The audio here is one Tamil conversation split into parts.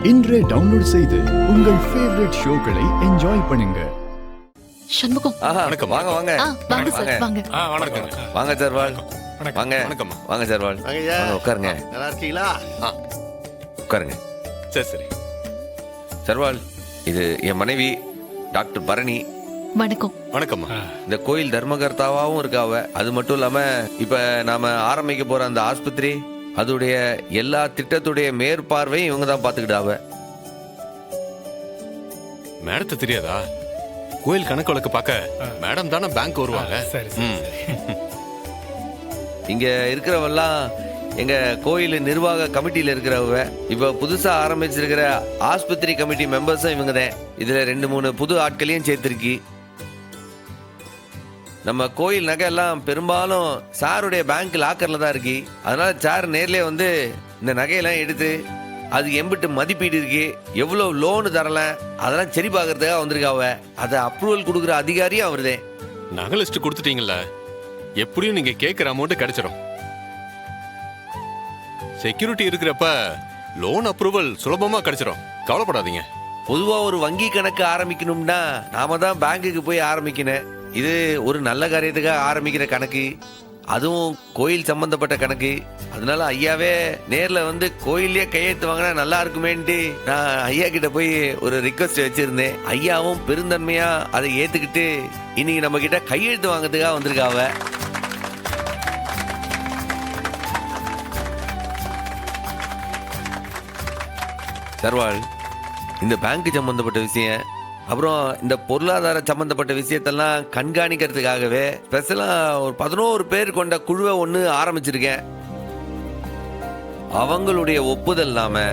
இன்றே டவுன்லோட் செய்து உங்கள் ஃபேவரட் ஷோக்களை என்ஜாய் பண்ணுங்க. சண்முகம், வணக்கம். வாங்க வாங்க வாங்க சார், வாங்க. வணக்கம். வாங்க சர்வால். வாங்க. வணக்கம். வாங்க சர்வால். வாங்கய்யா. வாங்க உட்காருங்க. நல்லா இருக்கீங்களா? உட்காருங்க. சரி. சர்வால், இது என் மனைவி டாக்டர் பரணி. வணக்கம். வணக்கம்மா. இந்த கோயில் தர்மகர்த்தாவாவும் இருக்காவ. அது மட்டும் இல்லாம இப்ப நாம ஆரம்பிக்க போற அந்த ஆஸ்பத்திரி, அதோடைய எல்லா திட்டத்துடைய மேற்பார்வையும் இவங்க தான் பாத்துக்கிட்டாவ. மேடத்தை தெரியாதா? கோயில் கணக்கு வழக்கு பார்க்க மேடம் தானே பேங்க் வருவாங்க. இங்க இருக்கிறவெல்லாம் எங்க கோயில் நிர்வாக கமிட்டியில இருக்கிறவங்க. இப்ப புதுசா ஆரம்பிச்சிருக்கிற ஆஸ்பத்திரி கமிட்டி மெம்பர்ஸும் இவங்க தான். இதுல 2-3 புது ஆட்களையும் சேர்த்திருக்கி. நம்ம கோயில் நகை எல்லாம் பெரும்பாலும் சாருடைய பேங்க் லாக்கர்ல தான் இருக்கு. அதனால சார் நேர்லயே வந்து இந்த நகையெல்லாம் எடுத்து அது எம்பிட்டு மதிப்பீடு இருக்கு, எவ்வளவு லோனு தரலாம், அதெல்லாம் சரி பார்க்கறதுக்காக வந்திருக்காவ. அதை அப்ரூவல் கொடுக்குற அதிகாரியும் அவர்தான். நகை லிஸ்ட் கொடுத்துட்டீங்கல்ல, எப்படியும் நீங்க கேட்கிற அமௌண்ட் கிடைச்சிடும். செக்யூரிட்டி இருக்கிறப்ப லோன் அப்ரூவல் சுலபமா கிடைச்சிடும், கவலைப்படாதீங்க. பொதுவா ஒரு வங்கி கணக்கு ஆரம்பிக்கணும்னா நாம தான் பேங்குக்கு போய் ஆரம்பிக்கணும். இது ஒரு நல்ல காரியத்துக்காக ஆரம்பிக்கிற கணக்கு, அதுவும் கோயில் சம்பந்தப்பட்ட கணக்கு. அதனால ஐயாவே நேர்ல வந்து கோயிலே கையெழுத்து வாங்கினா நல்லா இருக்குமேன்ட்டு நான் ஐயா கிட்ட போய் ஒரு ரிக்வஸ்ட் வச்சிருந்தேன். ஐயாவும் பெருந்தன்மையா அதை ஏத்துக்கிட்டு இன்னைக்கு நம்ம கிட்ட கையெழுத்து வாங்கிறதுக்காக வந்திருக்காவ. சர்வால், இந்த பேங்க் சம்பந்தப்பட்ட விஷயம், அப்புறம் இந்த பொருளாதார சம்பந்தப்பட்ட விஷயத்தெல்லாம் கண்காணிக்கிறதுக்காகவே ஸ்பெஷலா ஒரு 11 பேர் கொண்ட குழுவை ஒண்ணு ஆரம்பிச்சிருக்கேன். அவங்களுடைய ஒப்புதல் இல்லாம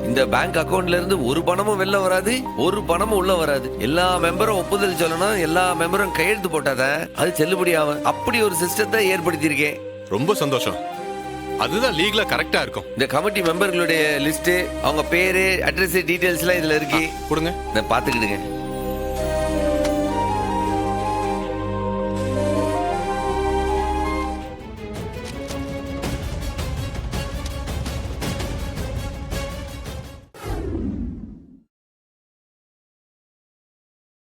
இந்த பேங்க் அக்கவுண்ட்ல இருந்து ஒரு பணமும் வெளில வராது, ஒரு பணமும் உள்ள வராது. எல்லா மெம்பரும் ஒப்புதல் சொல்லணும், எல்லா மெம்பரும் கையெழுத்து போட்டாதான் அது செல்லுபடி ஆகும். அப்படி ஒரு சிஸ்டத்தை ஏற்படுத்தியிருக்கேன். ரொம்ப சந்தோஷம். அதுதான் லீகலா கரெக்டா இருக்கும். இந்த கமிட்டி மெம்பர்களுடைய லிஸ்ட், அவங்க பேரு, அட்ரஸ், டீடைல்ஸ் எல்லாம் இதுல இருக்கு. கொடுங்க. பாத்துக்கிடுங்க.